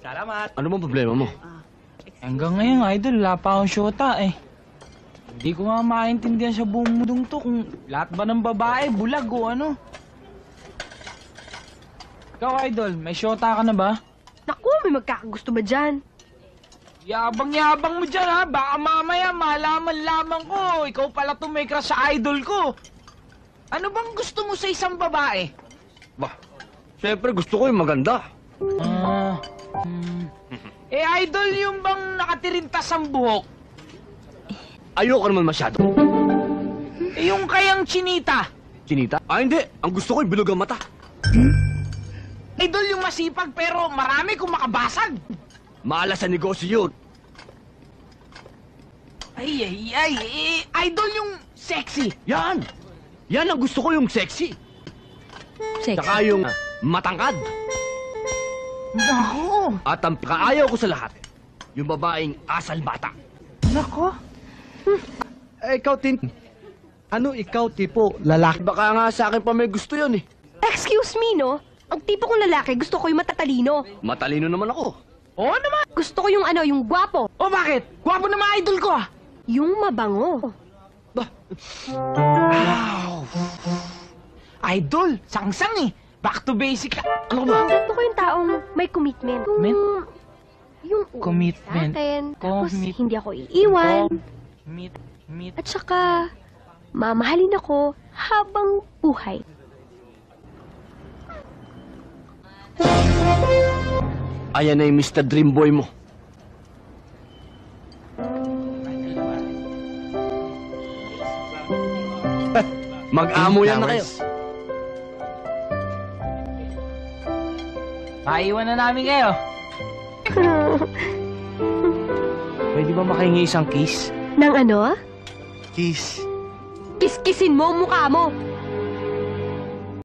Salamat. Ano bang problema mo? Hanggang ngayon, idol, wala pa akong syota eh. Hindi ko nga maintindihan sa buong mundong to kung lahat ba ng babae, bulag o ano. Ikaw, idol, may syota ka na ba? Naku, may magkakagusto ba dyan? Yabang-yabang mo dyan ha, baka mamaya malaman lamang ko. Ikaw pala to may crush sa idol ko. Ano bang gusto mo sa isang babae? Bah, siyempre gusto ko yung maganda. Idol yung bang nakatirintas ang buhok? Ayoko naman masyado. Yung kayang chinita? Chinita? Hindi. Ang gusto ko yung bilog ang mata. Idol yung masipag pero marami kung makabasag. Maala sa negosyo yun. Idol yung sexy. Yan! Yan ang gusto ko yung sexy. Sexy. Saka yung matangkad. Nako. At ang kaayaw ko sa lahat, yung babaeng asal bata. Nako. Ikaw, ano ikaw, tipo, lalaki? Baka nga sa akin pa may gusto yun eh. Excuse me, no? Ang tipo kong lalaki, gusto ko yung matatalino. Matalino naman ako. Oo naman. Gusto ko yung yung gwapo. O bakit? Gwapo na mga idol ko ah. Yung mabango. Idol, sangsang eh. Back to basic. Ano ba? Gusto ko yung taong may commitment. Yung Commitment. sa atin. Tapos Commit. hindi ako iiwan. Meet. At saka, mamahalin ako habang buhay. Ayan na yung Mr. Dreamboy mo. Mag-amo yan na kayo. Maiwan na namin kayo. Pwede ba makahingi isang kiss? Nang ano? Kiss. Kiskisin mo ang mukha mo.